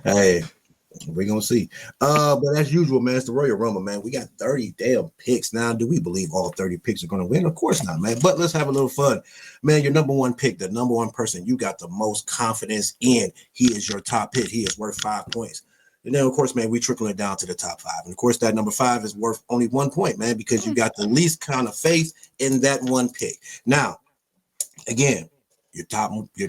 Hey, we're gonna see. But as usual, man, it's the Royal Rumble, man. We got 30 damn picks. Now, do we believe all 30 picks are gonna win? Of course not, man. But let's have a little fun. Man, your number one pick, the number one person you got the most confidence in. He is your top pick. He is worth 5 points. And then, of course, man, we trickle it down to the top 5. And of course, that number 5 is worth only 1 point, man, because you got the least kind of faith in that one pick. Now, again, your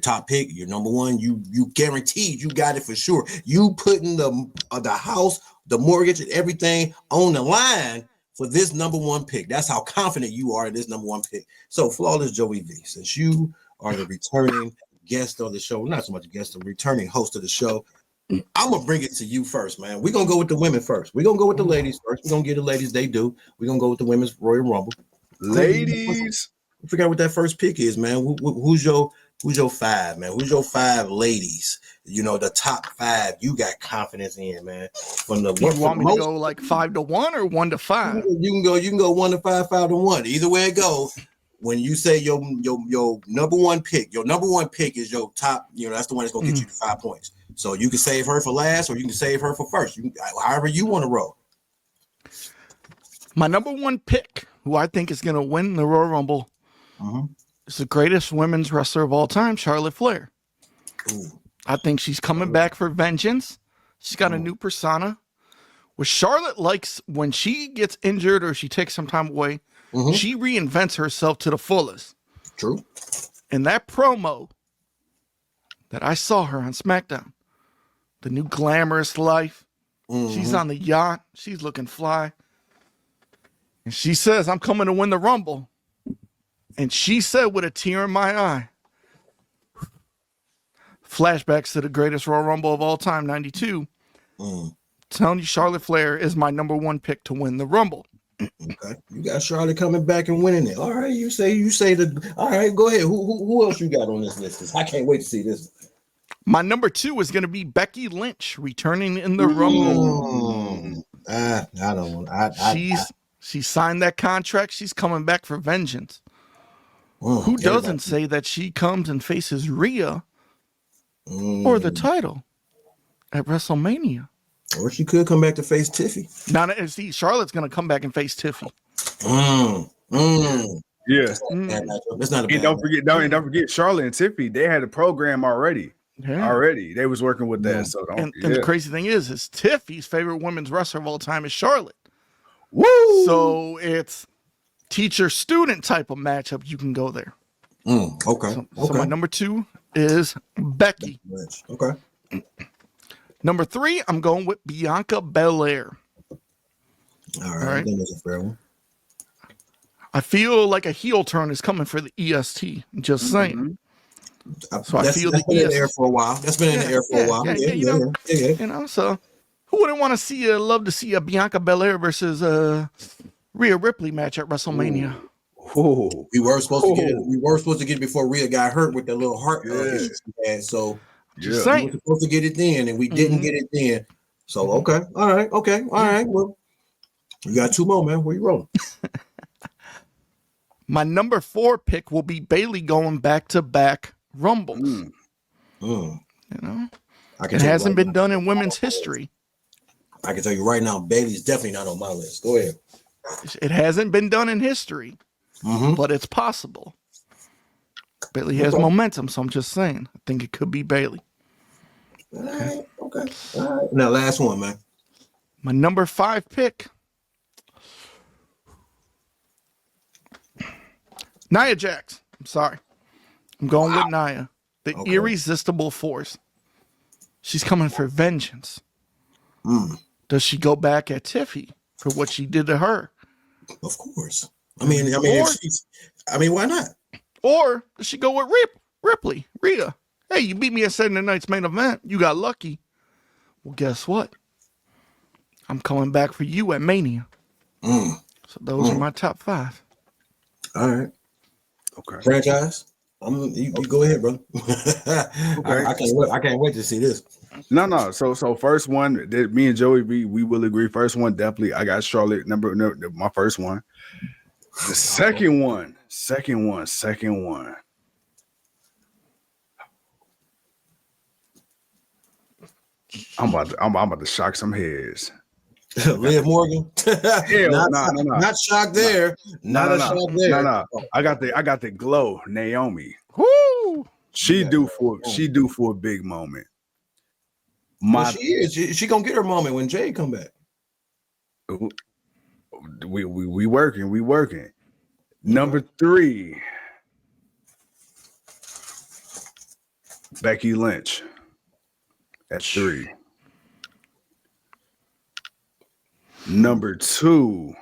top pick, your number one, you guaranteed you got it for sure. You putting the house, the mortgage, and everything on the line for this number one pick. That's how confident you are in this number one pick. So, Flawless Joey V, since you are the returning guest of the show, not so much a guest, the returning host of the show, I'm gonna bring it to you first, man. We're gonna go with the women first. We're gonna go with the ladies first. We're gonna get the ladies they do. We're gonna go with the women's Royal Rumble. Ladies, I forgot what that first pick is, man. Who's your 5, man? Who's your 5 ladies? You know, the top 5 you got confidence in, man. From the you want me to go like 5 to 1 or 1 to 5? You can go 1 to 5, 5 to 1. Either way it goes. When you say your number one pick, your number one pick is your top. You know, that's the one that's gonna get you 5 points. So you can save her for last, or you can save her for first. However you want to roll. My number one pick, who I think is going to win the Royal Rumble, is the greatest women's wrestler of all time, Charlotte Flair. Ooh. I think she's coming back for vengeance. She's got a new persona. What Charlotte likes when she gets injured or she takes some time away, she reinvents herself to the fullest. True. In that promo that I saw her on SmackDown, the new glamorous life, she's on the yacht, she's looking fly. And she says, I'm coming to win the Rumble. And she said with a tear in my eye, flashbacks to the greatest Royal Rumble of all time, 92. Telling you, Charlotte Flair is my number one pick to win the Rumble. Okay, you got Charlotte coming back and winning it. All right, you say all right, go ahead. Who else you got on this list? I can't wait to see this. My number 2 is going to be Becky Lynch returning in the Rumble. I don't want. She signed that contract. She's coming back for vengeance. Who doesn't say that she comes and faces Rhea or the title at WrestleMania? Or she could come back to face Tiffy. Now, see, Charlotte's going to come back and face Tiffy. Yeah. That's not a bad. And don't forget, Charlotte and Tiffy, they had a program already. Yeah. Already, they was working with that. So and the crazy thing is Tiffy's favorite women's wrestler of all time is Charlotte. Woo! So it's teacher-student type of matchup. You can go there. Okay. So my number 2 is Becky. Okay. Number 3, I'm going with Bianca Belair. All right. That was a fair one. I feel like a heel turn is coming for the EST. Just saying. So I feel that's been in the air for a while. That's been in the air for a while. You know, so who wouldn't want to love to see a Bianca Belair versus Rhea Ripley match at WrestleMania? Ooh. We were supposed to get it before Rhea got hurt with that little heart issue she had. So we were supposed to get it then, and we didn't get it then. So okay, all right. Well, you got 2 more, man. Where you rolling? My number 4 pick will be Bayley going back-to-back Rumbles. You know, it hasn't been done in women's history. I can tell you right now, Bayley's definitely not on my list. Go ahead. It hasn't been done in history, but it's possible. Bayley has momentum, so I'm just saying. I think it could be Bayley. All right. Now, last one, man. My number 5 pick, Nia Jax. I'm sorry. I'm going with Nia. The irresistible force. She's coming for vengeance. Does she go back at Tiffy for what she did to her? Of course. I mean, why not? Or does she go with Ripley, Rhea? Hey, you beat me at Saturday night's main event. You got lucky. Well, guess what? I'm coming back for you at Mania. So those are my top 5. All right. Okay. Franchise. You go ahead, bro. I can't wait to see this. No. So first one, me and Joey, we will agree. First one, definitely. I got Charlotte. My first one. The second one. I'm about to shock some heads. Liv Morgan. Not shocked there. Not a shock there. No. I got the glow. Naomi. Woo! She due for a big moment. Well, she is. She gonna get her moment when Jade come back. We working. Number 3, Becky Lynch at 3. Number 2,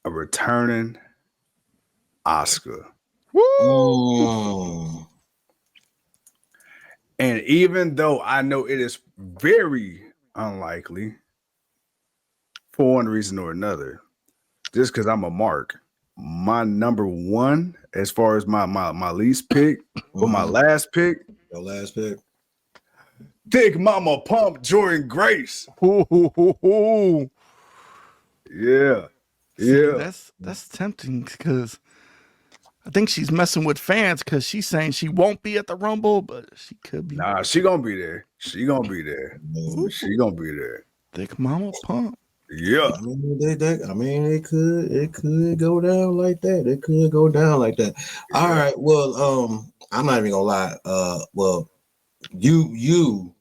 a returning Asuka. Woo! And even though I know it is very unlikely, for one reason or another, just because I'm a mark, my number 1, as far as my least pick, or my last pick, your last pick, Big Mama Pump Jordan Grace. Ooh. Yeah. See, that's tempting because I think she's messing with fans because she's saying she won't be at the Rumble, but she could be. Nah, she gonna be there. She gonna be there. Big Mama Pump. Yeah. I mean, it could go down like that. All right. Well, I'm not even gonna lie. Well, you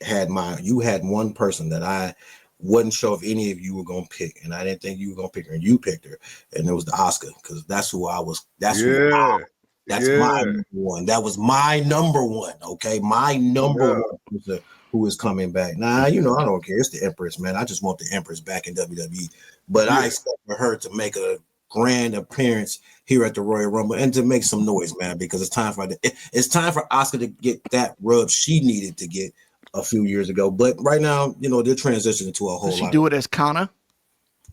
had one person that I wasn't sure if any of you were gonna pick, and I didn't think you were gonna pick her, and you picked her, and it was the Asuka, because that's who I was. That's my number one. That was my number one. Okay, my number one person who is coming back. Nah, I don't care. It's the Empress, man. I just want the Empress back in WWE. But I expect for her to make a grand appearance here at the Royal Rumble and to make some noise, man, because it's time for Asuka to get that rub she needed to get a few years ago. But right now, they're transitioning to a whole lot. Does she do it as Kana?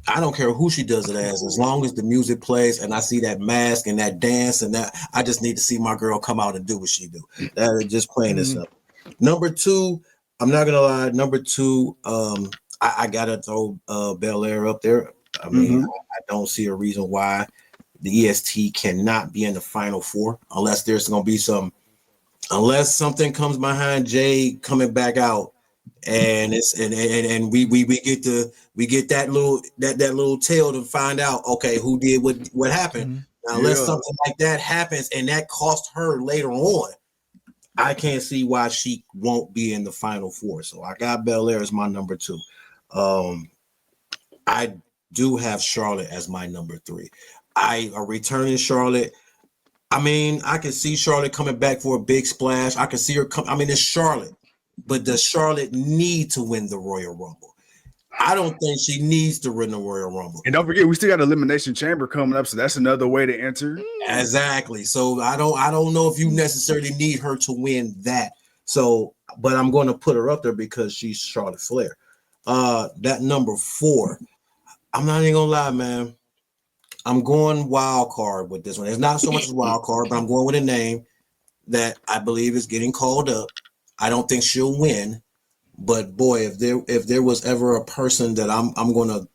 I don't care who she does it as long as the music plays and I see that mask and that dance and that. I just need to see my girl come out and do what she do. That is just plain and simple. Number 2, I'm not gonna lie. Number 2, I gotta throw Belair up there. I mean, I don't see a reason why the EST cannot be in the Final 4 unless there's gonna be unless something comes behind Jade coming back out, and we get that little tale to find out, okay, who did what happened. Now, unless something like that happens and that cost her later on, I can't see why she won't be in the Final 4. So I got Belair as my number 2. I do have Charlotte as my number 3. A returning Charlotte. I mean, I can see Charlotte coming back for a big splash. I can see her come. I mean, it's Charlotte, but does Charlotte need to win the Royal Rumble? I don't think she needs to win the Royal Rumble. And don't forget, we still got Elimination Chamber coming up, so that's another way to enter. Exactly. So I don't know if you necessarily need her to win that. So, but I'm going to put her up there because she's Charlotte Flair. That number 4. I'm not even gonna lie, man. I'm going wild card with this one. It's not so much as wild card, but I'm going with a name that I believe is getting called up. I don't think she'll win, but boy, if there was ever a person that I'm going to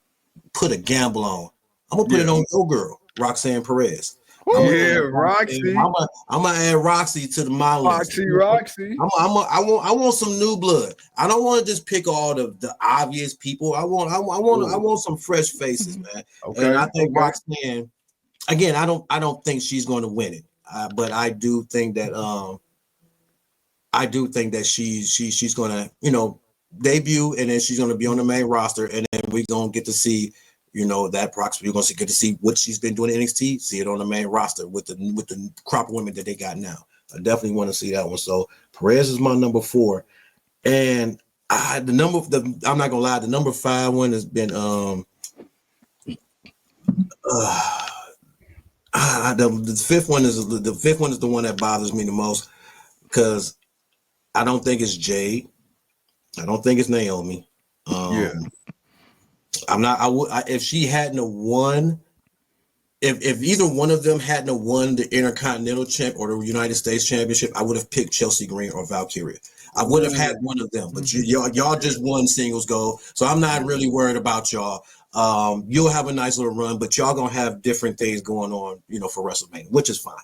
put a gamble on, I'm gonna put it on your girl, Roxanne Perez. Roxy. I'm gonna add Roxy to my list. Roxy. I want some new blood. I don't want to just pick all the obvious people. I want some fresh faces, man. Okay. And I think Roxanne, again, I don't think she's going to win it, but I do think that she's going to debut, and then she's going to be on the main roster, and then we're going to get to see. That proxy, you're going to get to see what she's been doing in NXT, see it on the main roster with the crop of women that they got now. I definitely want to see that one. So Perez is my number 4. And I'm not going to lie, the number 5 one has been the 5th one is the one that bothers me the most, because I don't think it's Jade. I don't think it's Naomi. If she hadn't won, if either one of them hadn't won the Intercontinental Champ or the United States Championship, I would have picked Chelsea Green or Valkyria. I would have had one of them, but y'all just won singles gold, so I'm not really worried about y'all. You'll have a nice little run, but y'all gonna have different things going on, for WrestleMania, which is fine.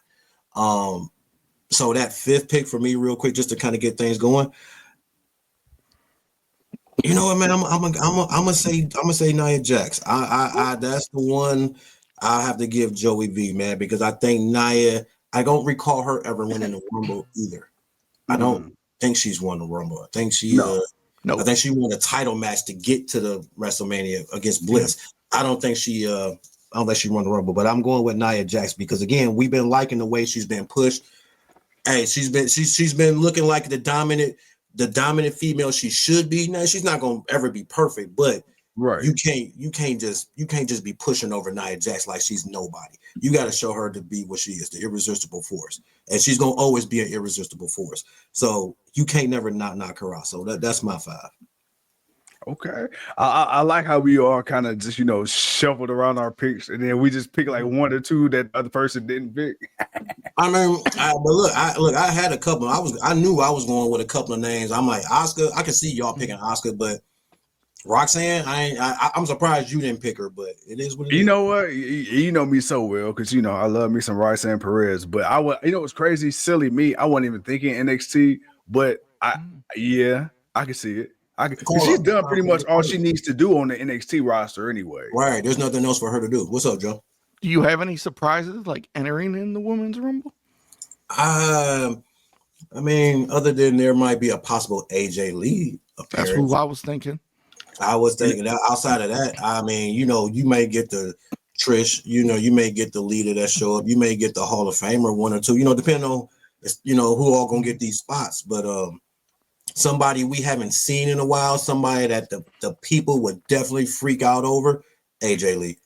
So that fifth pick for me, real quick, just to kind of get things going. You know what, man? I'm gonna say Nia Jax. I that's the one I have to give Joey V, man, because I think Nia. I don't recall her ever winning the Rumble either. I don't think she's won the Rumble. I think she I think she won a title match to get to the WrestleMania against Bliss. I don't think she won the Rumble, but I'm going with Nia Jax because again, we've been liking the way she's been pushed. Hey, she's been looking like the dominant female she should be. Now she's not gonna ever be perfect, but you can't just be pushing over Nia Jax like she's nobody. You got to show her to be what she is, the irresistible force, and she's gonna always be an irresistible force. So you can't never not knock her out. So that's my 5. Okay, I like how we all kind of just shuffled around our picks, and then we just pick like 1 or 2 that other person didn't pick. I mean, I had a couple. I knew I was going with a couple of names. I'm like Oscar. I can see y'all picking Oscar, but Roxanne, I'm surprised you didn't pick her. But it is what it is. You know what? You know me so well because I love me some Roxanne Perez. But I was, it's crazy, silly me. I wasn't even thinking NXT, but I can see it. She's done pretty much all she needs to do on the NXT roster anyway. Right. There's nothing else for her to do. What's up, Joe? Do you have any surprises like entering in the Women's Rumble? I mean, other than there might be a possible AJ Lee appearance. That's who I was thinking. I was thinking that outside of that, I mean, you may get the Trish, you may get the leader that show up, you may get the Hall of Famer 1 or 2, depending on who all gonna get these spots. But somebody we haven't seen in a while, somebody that the people would definitely freak out over, AJ Lee.